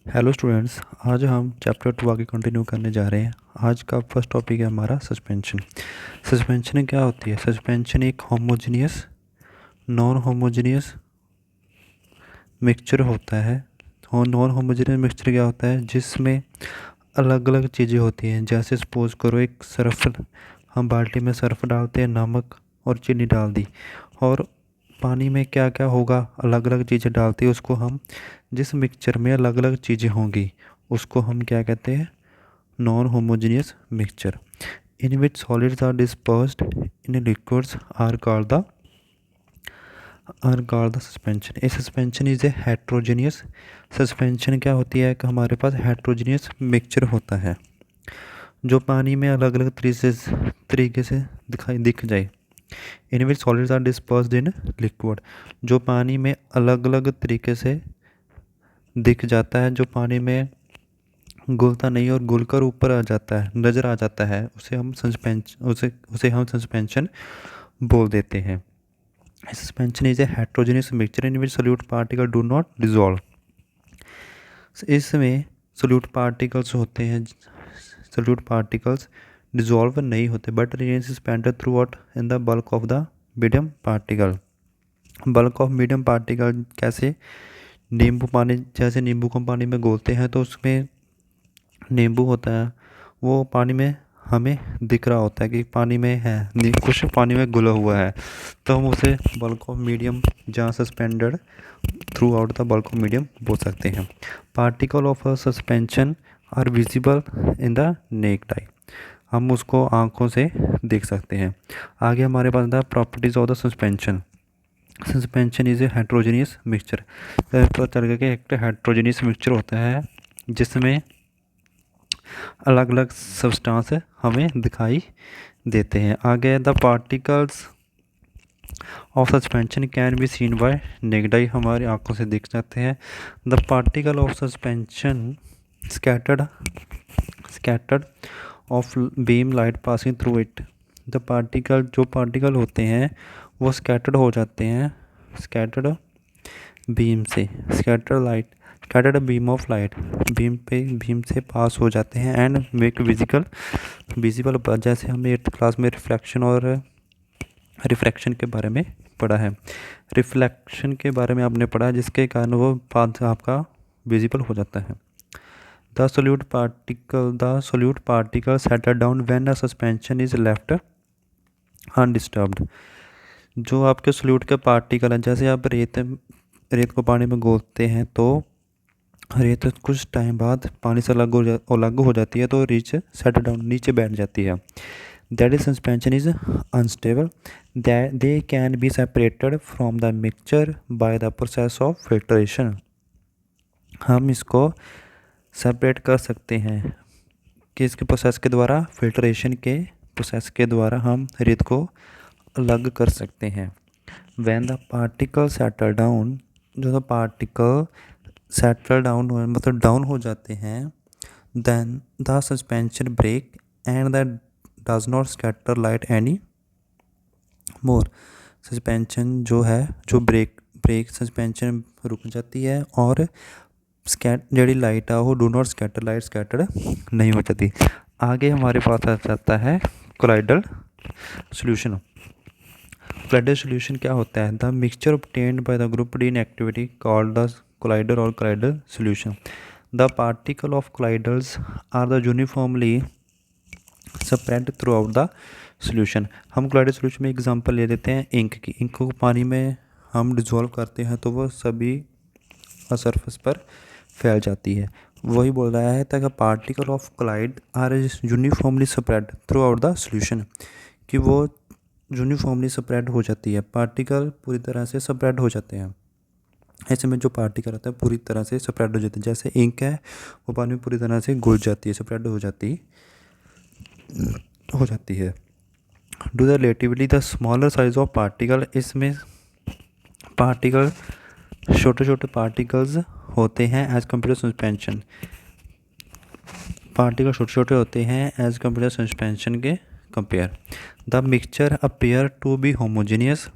Hello students. आज हम chapter 2 आगे कंटिन्यू करने जा रहे हैं। आज का फर्स्ट टॉपिक है हमारा सस्पेंशन। सस्पेंशन क्या होती है? सस्पेंशन एक होमोजीनियस नॉन होमोजीनियस मिक्सचर होता है। नॉन होमोजीनियस मिक्सचर क्या होता है? जिसमें अलग अलग चीज़ें होती हैं। जैसे सपोज करो एक सर्फ, हम बाल्टी में सर्फ डालते हैं, नमक और चीनी डाल दी, और पानी में क्या क्या होगा, अलग अलग चीज़ें डालती है उसको हम, जिस मिक्सचर में अलग अलग चीज़ें होंगी उसको हम क्या कहते हैं? Non homogeneous mixture. In which solids are dispersed in liquids are called the suspension. A suspension is a heterogeneous. Suspension क्या होती है कि हमारे पास हेट्रोजेनियस मिक्सचर होता है जो पानी में अलग अलग तरीके से दिख जाए। In which solids are dispersed in liquid, जो पानी में अलग अलग तरीके से दिख जाता है, जो पानी में घुलता नहीं और घुलकर ऊपर आ जाता है, नज़र आ जाता है, उसे हम सस्पेंशन बोल देते हैं। Suspension is a heterogeneous mixture in which solute particle do not dissolve. इसमें सोल्यूट पार्टिकल्स होते हैं, सोल्यूट पार्टिकल्स डिजॉल्व नहीं होते but remain suspended through out in the bulk of the medium particle. Bulk of medium particle कैसे? नींबू पानी, जैसे नींबू को पानी में घोलते हैं तो उसमें नींबू होता है, वो पानी में हमें दिख रहा होता है कि पानी में है, कुछ पानी में घुला हुआ है, तो हम उसे बल्क ऑफ मीडियम, जहाँ suspended throughout the bulk of medium बोल सकते हैं। Particle of a suspension are visible in the naked eye. हम उसको आँखों से देख सकते हैं। आगे हमारे पास the properties of the suspension. Suspension is a heterogeneous mixture. पता चल गया कि एक हेट्रोजेनियस मिक्सचर होता है जिसमें अलग अलग सब्सटेंस हमें दिखाई देते हैं। आगे the particles of suspension can be seen by naked eye, हमारी आंखों से दिख जाते हैं। The particle of suspension scattered scattered of beam light passing through it. The particle, जो पार्टिकल होते हैं वो स्कैटर्ड हो जाते हैं, स्कैटर्ड बीम से, scattered beam of light, beam से पास हो जाते हैं एंड मेक विजिबल। जैसे हमने 8th क्लास में रिफ्लेक्शन और रिफ्रैक्शन के बारे में पढ़ा है। रिफ्लेक्शन के बारे में आपने पढ़ा है, जिसके कारण वो पाथ आपका विजिबल हो जाता है। The solute particle settle down when a suspension is left undisturbed. जो आपके सोल्यूट के पार्टिकल हैं, जैसे आप रेत को पानी में घोलते हैं तो रेत कुछ टाइम बाद पानी से अलग हो जाती है, तो रीच सेट डाउन, नीचे बैठ जाती है। That is suspension is unstable, they can be separated from the mixture by the process of filtration. हम इसको सेपरेट कर सकते हैं किसके प्रोसेस के द्वारा? फिल्ट्रेशन के प्रोसेस के द्वारा हम रेत को अलग कर सकते हैं। When the particle settle down, जो पार्टिकल सेटल डाउन मतलब डाउन हो जाते हैं, then the suspension break and the does not scatter light anymore. Suspension जो है, जो ब्रेक सस्पेंशन रुक जाती है और जी लाइट है वो do not scatter, light scatter नहीं हो जाती। आगे हमारे पास आ जाता है कोलाइडल सोल्यूशन। कोलाइडल सोल्यूशन क्या होता है? The mixture obtained by the group in activity called the colloidal और colloidal solution. The particle of colloidals are the uniformly spread throughout the solution. हम कोलाइडल सोल्यूशन में example ले लेते हैं ink की। इंक को पानी में हम डिजोल्व करते हैं तो वह सभी सरफेस पर फैल जाती है। वही बोल रहा है ताकि particle of colloid are uniformly spread throughout the solution, कि वो यूनिफॉर्मली स्प्रेड हो जाती है, पार्टिकल पूरी तरह से स्प्रेड हो जाते हैं। ऐसे में जो पार्टिकल रहता है पूरी तरह से स्प्रेड हो जाते हैं, जैसे इंक है वो पानी में पूरी तरह से घुल जाती है, स्प्रेड हो जाती है। Due the relatively the smaller size of particle, इसमें पार्टिकल छोटे छोटे पार्टिकल्स होते हैं as compare to suspension. Particle छोटे छोटे होते हैं एज कम्पेयर सस्पेंशन के compare. The mixture appear to be homogeneous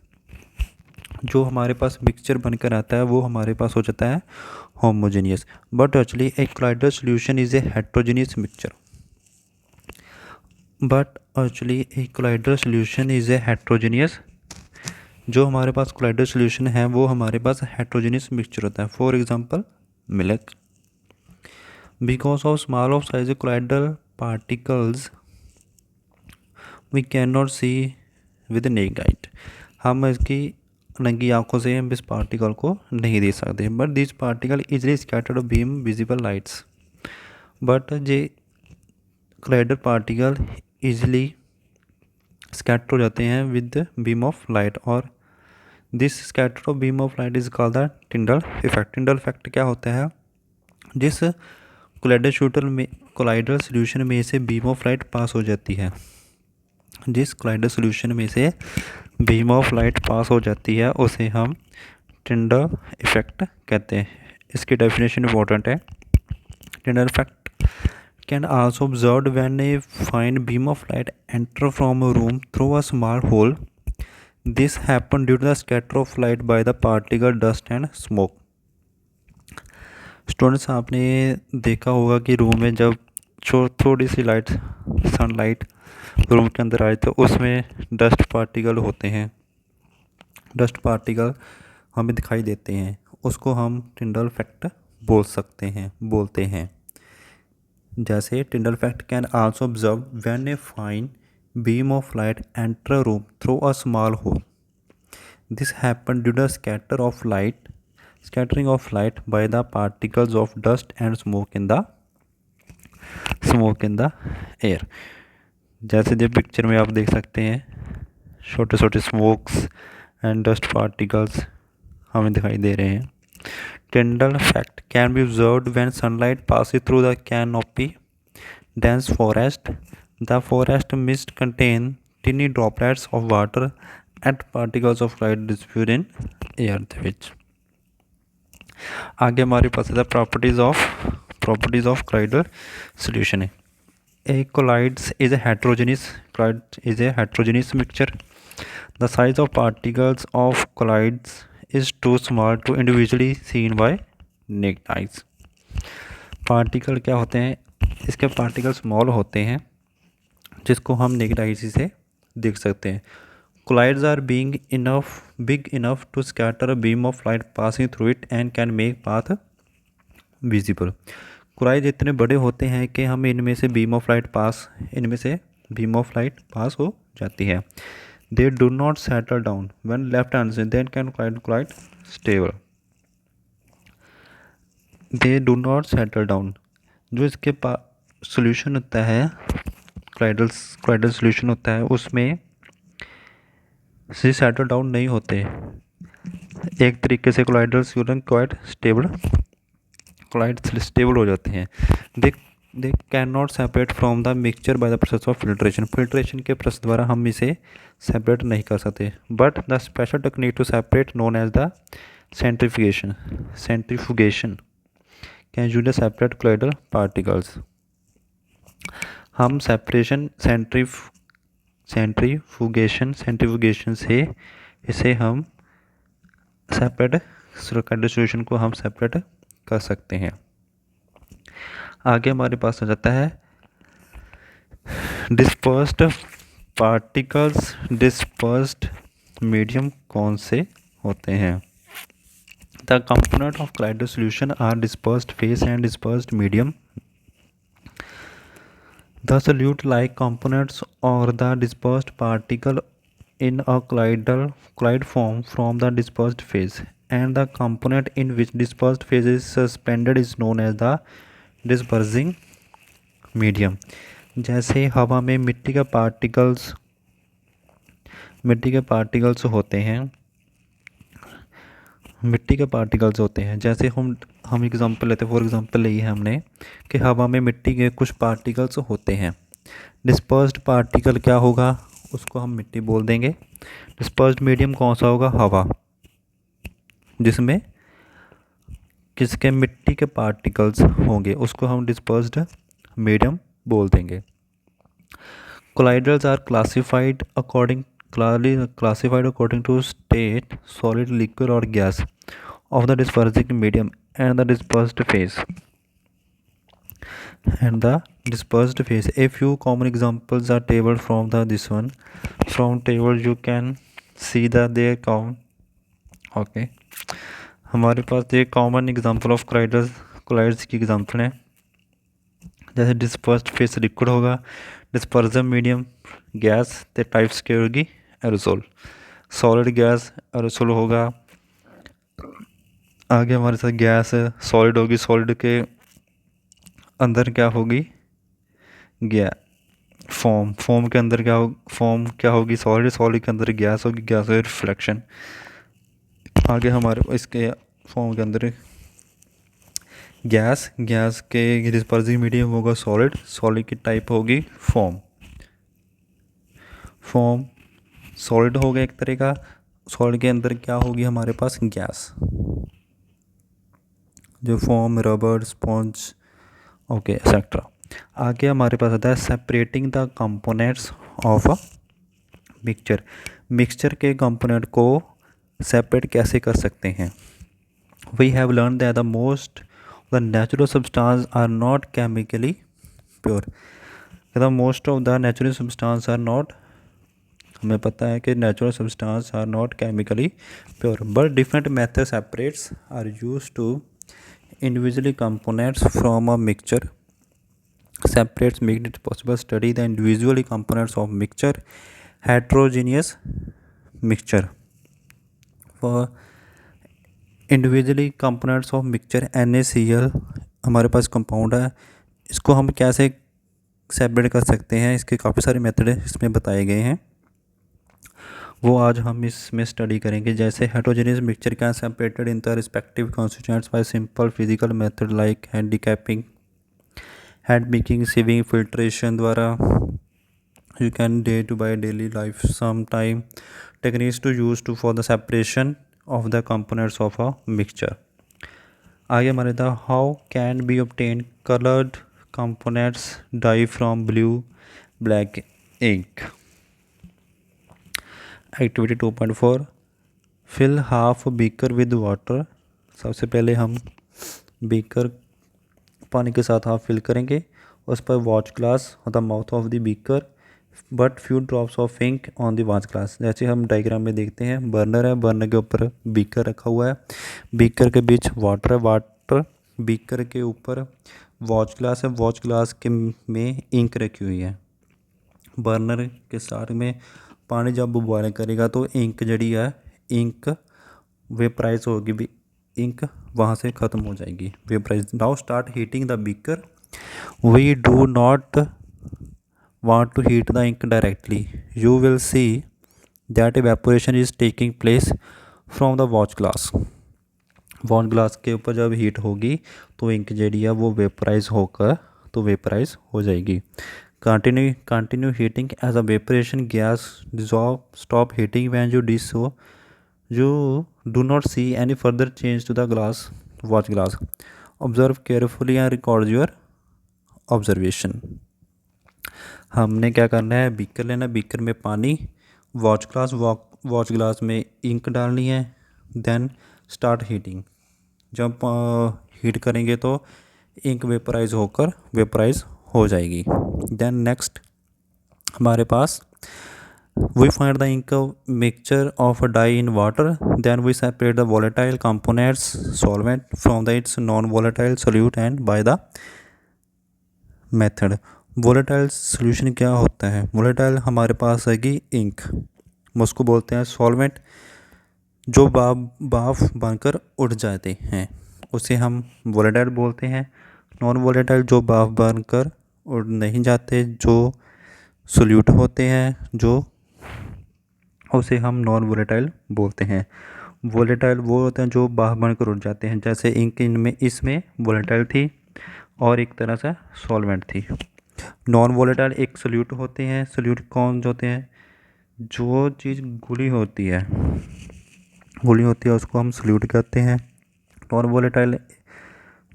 जो हमारे पास मिक्सचर बनकर आता है वो हमारे पास हो जाता है homogeneous. But actually A colloidal solution is a heterogeneous mixture. But actually A colloidal solution is a heterogeneous, जो हमारे पास कोलाइडल सॉल्यूशन है वो हमारे पास हेट्रोजेनियस मिक्सचर होता है। For example milk. Because of small of size colloidal particles we can not see with naked eye. हम इसकी नंगी आंखों से हम इस पार्टिकल को नहीं देख सकते। But this particle easily scattered beam visible lights. But J colloidal particle easily scatter हो जाते हैं विद बीम ऑफ लाइट, और this scatter of beam of light is called the Tyndall effect. Tyndall effect क्या होता है? जिस colloidal solution में से बीम ऑफ लाइट पास हो जाती है, जिस कोलाइडल सॉल्यूशन में से बीम ऑफ लाइट पास हो जाती है उसे हम टिंडल इफेक्ट कहते हैं। इसकी डेफिनेशन इंपॉर्टेंट है। Tyndall effect can also observed when a fine beam of light enter from a room through a small hole. This happen due to the scatter of light by the particle dust and smoke. Students, आपने देखा होगा कि room में जब थोड़ी सी light sunlight room के अंदर आए तो उसमें डस्ट पार्टिकल होते हैं। डस्ट पार्टिकल हमें दिखाई देते हैं, उसको हम टिंडल इफेक्ट बोलते हैं। जैसे Tyndall effect can also observe when a fine beam of light enter a room through a small hole. This happen due to scattering of light by the particles of dust and smoke in the air। जैसे जो picture में आप देख सकते हैं छोटे छोटे smokes and dust particles हमें दिखाई दे रहे हैं। टिंडल effect can be observed when sunlight passes through the canopy dense forest। The forest mist contain tiny droplets of water and particles of light diffuse in air ਦੇ ਵਿੱਚ। आगे हमारे पास है properties of colloidal solution है। A colloids is a heterogeneous mixture। The size of particles of colloids is too small to individually seen by naked eyes। Particle क्या होते हैं? इसके पार्टिकल स्मॉल होते हैं जिसको हम नेकेड आई से देख सकते हैं। Colloids are big enough to scatter a beam of light passing through it and can make path visible। Colloid इतने बड़े होते हैं कि हम इनमें से बीम ऑफ लाइट पास हो जाती है। They do not settle down when left hand से then can colloid stable. They do not settle down, जो इसके सोल्यूशन होता है कोलाइडल सोल्यूशन होता है उसमें से सेटल डाउन नहीं होते। एक तरीके से कोलाइडल सॉल्यूशन कोलाइड स्टेबल हो जाते हैं। They can not separate from the mixture by the process of filtration के प्रोसेस द्वारा हम इसे सेपरेट नहीं कर सकते। But the special technique to separate known as the centrifugation can use separate colloidal particles. हम सेंट्रीफ्यूगेशन से इसे हम सेपरेट कोलाइडल सॉल्यूशन को हम सेपरेट कर सकते हैं। आगे हमारे पास आ जाता है डिस्पर्स्ड पार्टिकल्स। डिस्पर्स्ड मीडियम कौन से होते हैं? The component of colloidal solution are dispersed phase and dispersed medium. The solute-like components or the dispersed particle in a colloid form from the dispersed phase, and the component in which dispersed phase is suspended is known as the dispersing medium। जैसे हवा में मिट्टी के particles होते हैं। जैसे हम example लेते हैं, फॉर एग्जांपल ली है हमने कि हवा में मिट्टी के कुछ पार्टिकल्स होते हैं। डिस्पर्स्ड पार्टिकल क्या होगा? उसको हम मिट्टी बोल देंगे। डिस्पर्स्ड मीडियम कौन सा होगा? हवा, जिसमें किसके मिट्टी के पार्टिकल्स होंगे उसको हम डिस्पर्स्ड मीडियम बोल देंगे। Colloidals are classified classified according to state, solid, liquid or gas of the dispersing medium and the dispersed phase. A few common examples are tabled from this one. From table you can see that they count. Okay, हमारे पास ये common example of colloids की example है। जैसे dispersed phase liquid होगा, dispersion medium gas, तो types क्या होगी aerosol, solid gas aerosol होगा। आगे हमारे साथ गैस सॉलिड होगी, सॉलिड के अंदर क्या होगी फॉर्म के अंदर क्या होगी सॉलिड के अंदर गैस होगी, गैस होगी रिफ्लेक्शन। आगे हमारे इसके फॉर्म के अंदर गैस के डिस्पर्सिव मीडियम होगा सॉलिड की टाइप होगी फॉर्म सॉलिड होगा एक तरह का। सॉलिड के अंदर क्या होगी हमारे पास गैस, जो foam rubber sponge okay etcetera. आगे हमारे पास आता है separating the components of a mixture के कंपोनेंट को सेपरेट कैसे कर सकते हैं। We have learn that the most the natural substance are not chemically pure. Most of the natural substance are not, हमें पता है कि natural substance are not chemically pure but different method separates are used to individually components from a mixture. Separates make it possible study the individually components of mixture, heterogeneous mixture. For individually components of mixture NaCl हमारे पास compound है, इसको हम कैसे separate कर सकते हैं, इसके काफ़ी सारे मेथड इसमें बताए गए हैं, वो आज हम इसमें स्टडी करेंगे। जैसे heterogeneous mixture can separated in the respective constituents by simple physical method like hand making sieving filtration द्वारा। You can day to by daily life some time techniques to use to for the separation of the components of a mixture. आगे हमारे था how can be obtain coloured components dye from blue black ink. Activity 2.4 fill half beaker with water. सबसे पहले हम beaker पानी के साथ half fill करेंगे, उस पर watch glass on the mouth of the beaker but few drops of ink on the watch glass. जैसे हम डायग्राम में देखते हैं, बर्नर है, बर्नर के ऊपर बीकर रखा हुआ है, बीकर के बीच वाटर है, वाटर बीकर के ऊपर वॉच ग्लास है, वॉच ग्लास के में इंक रखी हुई है। बर्नर के साथ में पानी जब बॉयल करेगा तो इंक जड़ी है, इंक वेपराइज होगी, भी इंक वहाँ से ख़त्म हो जाएगी, vaporise. Now start heating the beaker. We do not want to heat the ink directly, you will see that evaporation is taking place from the watch glass. Watch glass के ऊपर जब हीट होगी तो इंक जड़ी है वो vaporise हो जाएगी। Continue heating as a vaporization gas dissolve. Stop heating when you do so. You do not see any further change to the watch glass. Observe carefully and record your observation. हमने क्या करना है, beaker लेना, beaker में पानी, watch glass में ink डालनी है, देन स्टार्ट हीटिंग। जब हीट करेंगे तो इंक वेपराइज हो जाएगी। देन नेक्स्ट हमारे पास we find the ink mixture of a dye in water, then we separate the volatile components solvent from the its non volatile solute and by the method. Volatile solution क्या होता है, volatile हमारे पास है कि ink, उसको बोलते हैं solvent, जो भाप बनकर उड़ जाते हैं उसे हम वोलेटाइल बोलते हैं। नॉन वोलेटाइल जो भाप बनकर उड़ नहीं जाते, जो सोल्यूट होते हैं, जो उसे हम नॉन वोलेटाइल बोलते हैं। वोलेटाइल वो होते हैं जो भाप बनकर उड़ जाते हैं, जैसे इंक इसमें वोलेटाइल थी और एक तरह से सॉल्वेंट थी। नॉन वोलेटाइल एक सोल्यूट होते हैं। सोल्यूट कौन होते हैं, जो चीज़ घुली होती है उसको हम सोल्यूट कहते हैं। नॉन वोलेटाइल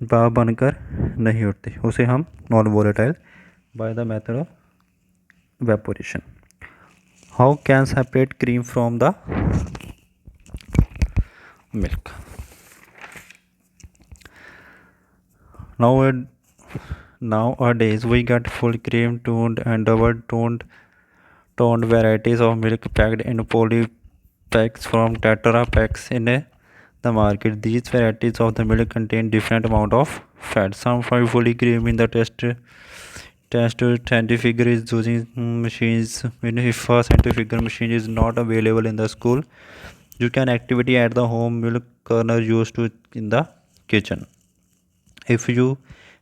भाप बनकर नहीं उड़ते, उसे हम non volatile bye the method of evaporation. How can separate cream from the milk? Now, nowadays we get full cream toned and double toned varieties of milk packed in poly packs from Tetra packs in the market. These varieties of the milk contain different amount of fat. Some find fully cream in the test centrifuger is using machines. If a centrifuger machine is not available in the school, you can activity at the home milk kernel used to in the kitchen. If you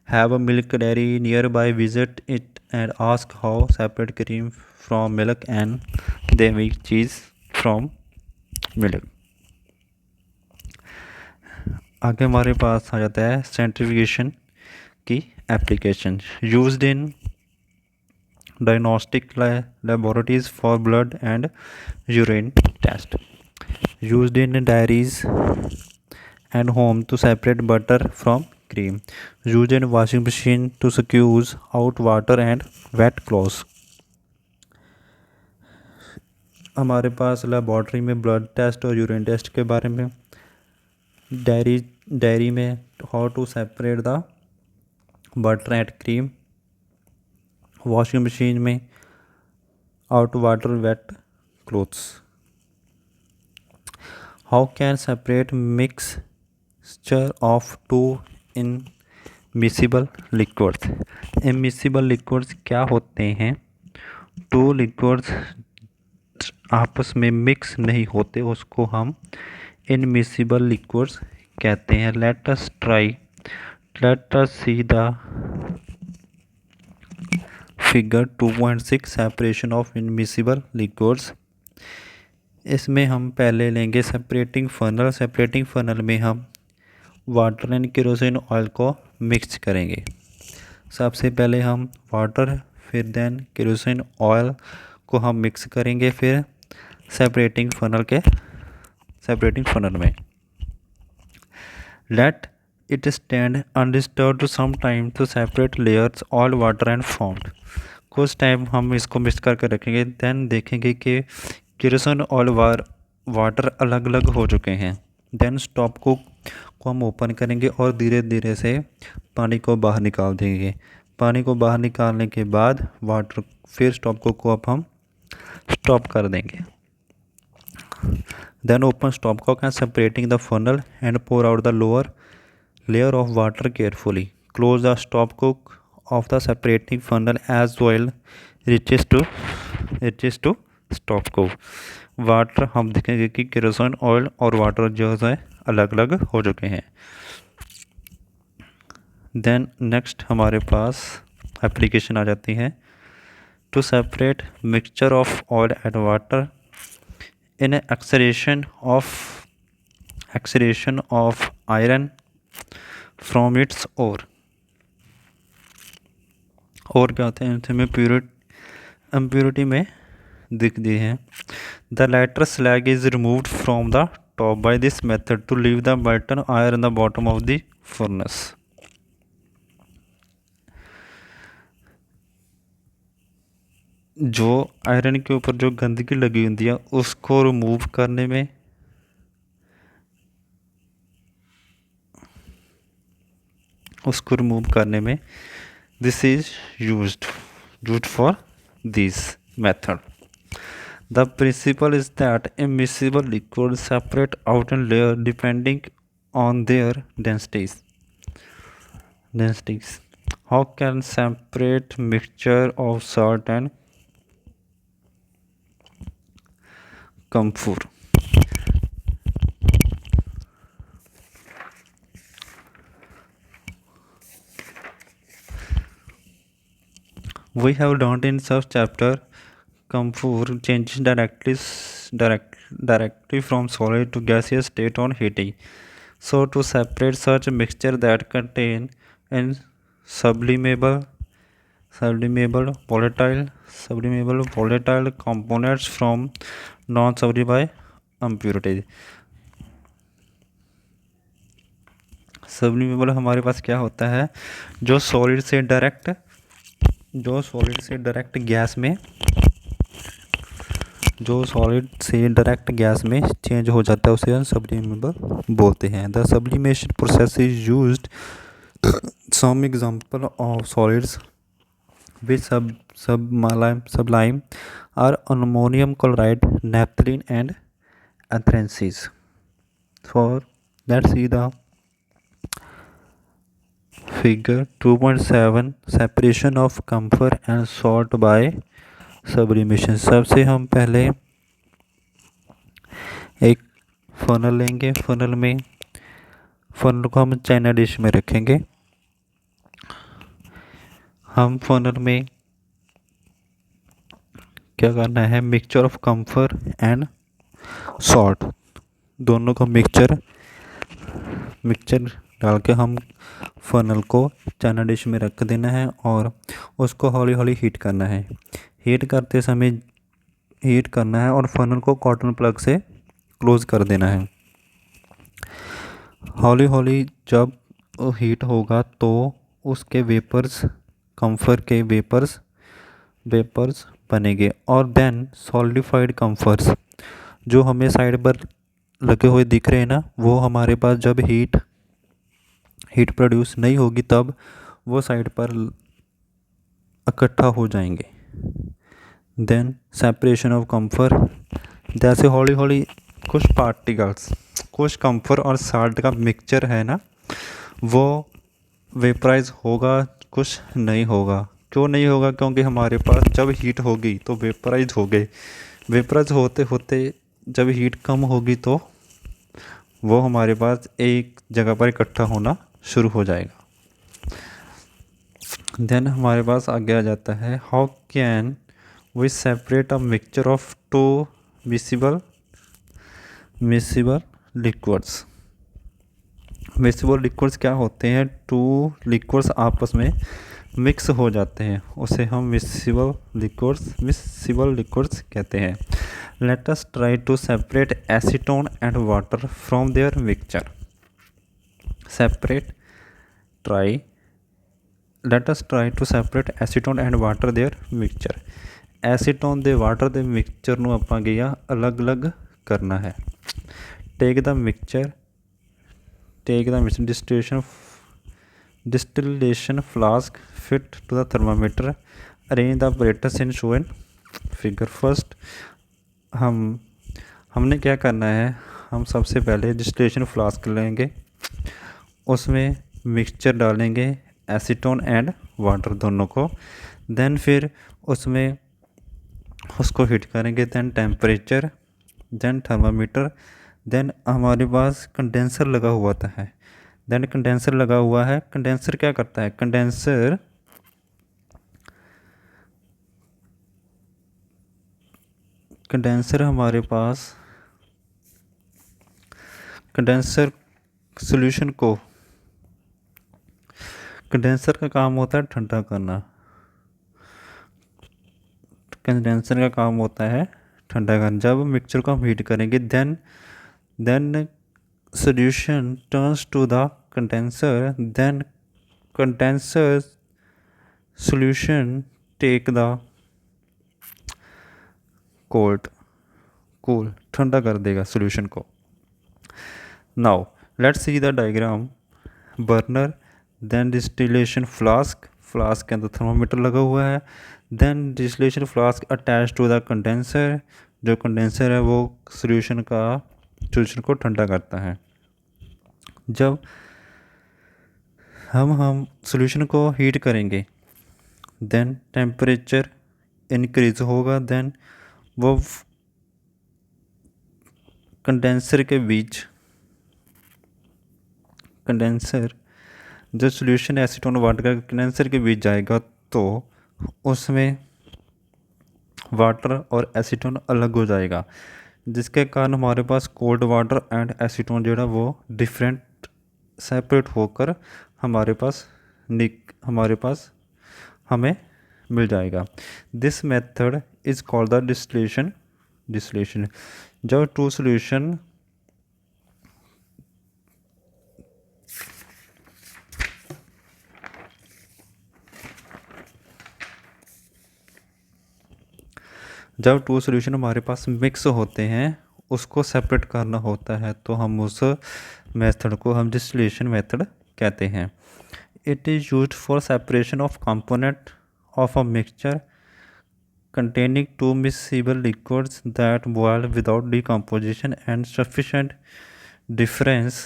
have a milk dairy nearby, visit it and ask how separate cream from milk and they make cheese from milk. आगे हमारे पास आ जाता है centrifugation की application used in diagnostic laboratories for blood and urine test used in dairies and home to separate butter from cream used in washing machine to squeeze out water and wet clothes हमारे पास laboratory में blood test और urine test के बारे में dairy में how to separate the butter and cream washing machine में out water wet clothes how can separate mixture of two immiscible liquids immiscible liquids क्या होते हैं टू लिक्विड्स आपस में मिक्स नहीं होते उसको हम इनमिसिबल लिक्विड्स कहते हैं let us see the figure 2.6 separation of immiscible liquids इसमें हम पहले लेंगे सेपरेटिंग फनल में हम वाटर एंड केरोसिन ऑयल को मिक्स करेंगे सबसे पहले हम वाटर फिर देन केरोसिन ऑयल को हम मिक्स करेंगे फिर सेपरेटिंग फनल में let it stand undisturbed some time to separate layers oil water and formed कुछ टाइम हम इसको मिक्स करके रखेंगे देन देखेंगे कि केरोसिन ऑयल वाटर अलग अलग हो चुके हैं देन स्टॉप को हम ओपन करेंगे और धीरे धीरे से पानी को बाहर निकाल देंगे पानी को बाहर निकालने के बाद वाटर फिर स्टॉप को अब हम स्टॉप कर देंगे then open stop cock and separating the funnel and pour out the lower layer of water carefully close the stop cock of the separating funnel as oil reaches to stop को water हम देखेंगे कि kerosene oil और water जो है अलग अलग हो चुके हैं देन नेक्स्ट हमारे पास एप्लीकेशन आ जाती है to separate mixture of oil and water in extraction of iron from its ore क्या होते हैं इनमें इम्प्योरिटी में दिखती है the latter slag is removed from the top by this method to leave the molten iron in the bottom of the furnace जो iron के ऊपर जो गंदगी लगी होती है उसको रिमूव करने में this is used for this method The principle is that immiscible liquids separate out in layer depending on their densities. How can separate mixture of salt and camphor? We have learned in such chapter camphor changes directly from solid to gaseous state on heating. So to separate such mixture that contain in sublimable volatile components from non-sublimable impurities. सबलिमेबल हमारे पास क्या होता है जो solid से direct gas में जो solid से direct gas में चेंज हो जाता है उसे हम सब्लिमेबल बोलते हैं। The sublimation process is used some example of solids which sublime are ammonium chloride, naphthalene and anthracis. For let's see the figure 2.7 separation of camphor and salt by sublimation। सबसे हम पहले एक फनल लेंगे, funnel को हम China dish में रखेंगे। हम फनल में क्या करना है, mixture of camphor and salt दोनों का मिक्सचर डाल के हम फनल को चाइना डिश में रख देना है और उसको हौली हौली हीट करना है। हीट करते समय हीट करना है और फनल को कॉटन प्लग से क्लोज कर देना है। हौली हौली जब हीट होगा तो उसके वेपर्स, कम्फर के वेपर्स बनेंगे और देन सॉलिडिफाइड कम्फर्स जो हमें साइड पर लगे हुए दिख रहे हैं ना, वो हमारे पास जब हीट प्रोड्यूस नहीं होगी तब वो साइड पर इकट्ठा हो जाएंगे। देन सेपरेशन ऑफ कम्फर, जैसे हौली हौली कुछ पार्टिकल्स, कुछ कम्फर और साल्ट का मिक्सचर है ना, वो वेपराइज होगा, कुछ नहीं होगा। क्यों नहीं होगा? क्योंकि हमारे पास जब हीट होगी तो वेपराइज हो गए। वेपराइज होते होते जब हीट कम होगी तो वो हमारे पास एक जगह पर इकट्ठा होना शुरू हो जाएगा। देन हमारे पास आगे आ जाता है, how can we separate a mixture of two miscible liquids. Miscible liquids क्या होते हैं? टू लिक्विड्स आपस में मिक्स हो जाते हैं, उसे हम मिसिबल लिक्विड्स कहते हैं। Let us try to separate acetone and water from their mixture. let us try to separate acetone and water their mixture। Acetone ਦੇ ਵਾਟਰ ਦੇ ਮਿਕਸਚਰ ਨੂੰ ਆਪਾਂ ਗਿਆ ਅਲੱਗ-ਅਲੱਗ ਕਰਨਾ ਹੈ। ਟੇਕ ਦਾ mixture distillation flask fit to the thermometer, arrange the apparatus in shown figure। First हमने क्या करना है, हम सबसे पहले डिस्टिलेशन फ्लास्क लेंगे, उसमें मिक्सचर डालेंगे एसीटोन एंड वाटर दोनों को। देन फिर उसमें उसको हीट करेंगे, then temperature, then thermometer, then हमारे पास कंडेंसर लगा हुआ है। देन कंडेंसर लगा हुआ है, कंडेंसर क्या करता है? कंडेंसर हमारे पास कंडेंसर सॉल्यूशन को, कंडेंसर का काम होता है ठंडा करना। कंडेंसर का काम होता है ठंडा करना। जब मिक्सचर को हम हीट करेंगे then solution turns to the condenser, then condenser solution take the cool ठंडा कर देगा सॉल्यूशन को। Now let's see the diagram. Burner, then distillation flask के अंदर थर्मामीटर लगा हुआ है, then distillation flask attach to the condenser, जो कंडेंसर है वो सॉल्यूशन को ठंडा करता है। जब हम सॉल्यूशन को हीट करेंगे देन टेम्परेचर इंक्रीज होगा, देन वो कंडेंसर जब सॉल्यूशन एसीटोन वाटर का कंडेंसर के बीच जाएगा तो उसमें वाटर और एसीटोन अलग हो जाएगा, जिसके कारण हमारे पास कोल्ड वाटर एंड एसीटोन जो है वो डिफरेंट सेपरेट होकर हमारे पास हमें मिल जाएगा। This method is called the distillation. जब टू सॉल्यूशन जब टू सॉल्यूशन हमारे पास मिक्स होते हैं उसको सेपरेट करना होता है तो हम उस मेथड को हम डिस्टिलेशन मेथड कहते हैं। It is used for separation of component of a mixture containing two miscible liquids that boil without decomposition and sufficient difference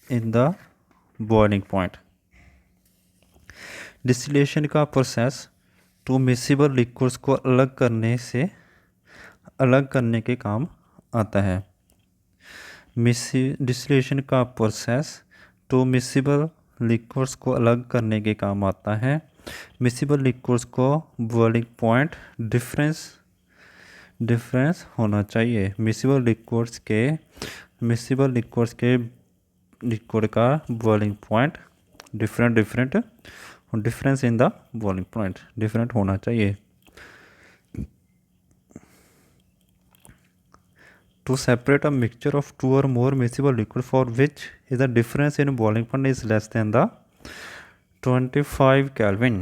in the boiling point। Distillation का प्रोसेस टू मिक्सिबल लिक्विड्स को अलग करने के काम आता है। डिस्टिलेशन का प्रोसेस टू मिक्सिबल लिक्विड्स को अलग करने के काम आता है। मिक्सिबल लिक्विड्स को बॉइलिंग पॉइंट डिफरेंस होना चाहिए। मिक्सिबल लिक्विड्स के लिक्विड का boiling point difference in the boiling point different होना चाहिए। To separate a mixture of two or more miscible liquid for which is the difference in boiling point is less than the 25 Kelvin।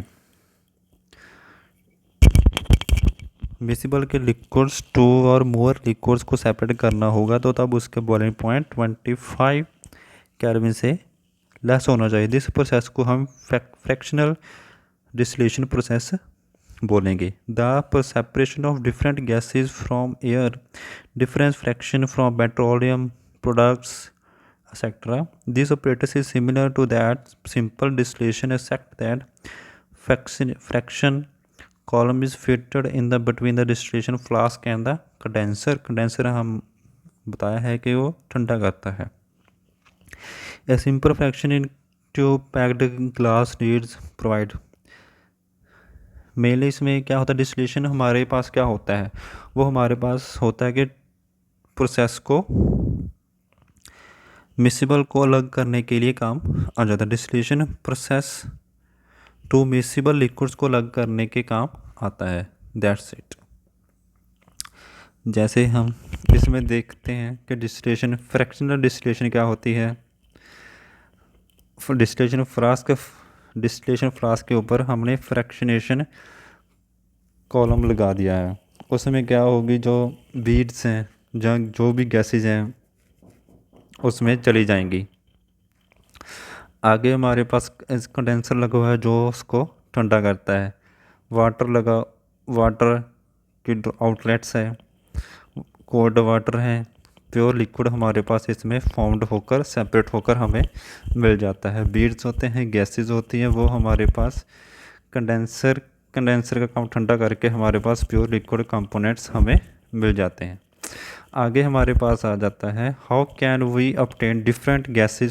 मिक्सिबल के liquids to और मोर liquids को separate करना होगा तो तब उसके बॉइलिंग पॉइंट 25 केल्विन से लेस होना चाहिए। दिस प्रोसेस को हम फ्रैक्शनल डिस्टिलेशन प्रोसेस बोलेंगे। The separation of different gases from air, difference fraction from petroleum products etcetera. This operator is similar to that simple distillation except that fraction column is fitted in the between the distillation flask and the condenser. Condenser हम बताया है कि वो ठंडा करता है। A simple fraction in tube packed glass needs provide. Mainly इसमें क्या होता है, डिस्टिलेशन हमारे पास क्या होता है, वो हमारे पास होता है कि प्रोसेस को मिक्सिबल को अलग करने के लिए काम आ जाता है। डिस्टिलेशन प्रोसेस टू मिक्सिबल लिक्विड्स को अलग करने के काम आता है। That's it. जैसे हम इसमें देखते हैं कि डिस्टिलेशन फ्रैक्शनल डिस्टिलेशन क्या होती है। डिस्टिलेशन फ्लास्क के ऊपर हमने फ्रैक्शनेशन कॉलम लगा दिया है। उसमें क्या होगी, जो बीड्स हैं जहाँ जो भी गैसेज हैं उसमें चली जाएंगी। आगे हमारे पास कंडेंसर लगा हुआ है जो उसको ठंडा करता है। वाटर की आउटलेट्स है, कोल्ड वाटर है, प्योर लिक्विड हमारे पास इसमें फॉर्म्ड होकर सेपरेट होकर हमें मिल जाता है। बीड्स होते हैं, गैसेज होती हैं, वो हमारे पास कंडेंसर का काम ठंडा करके हमारे पास प्योर लिक्विड कंपोनेंट्स हमें मिल जाते हैं। आगे हमारे पास आ जाता है how can we obtain different gases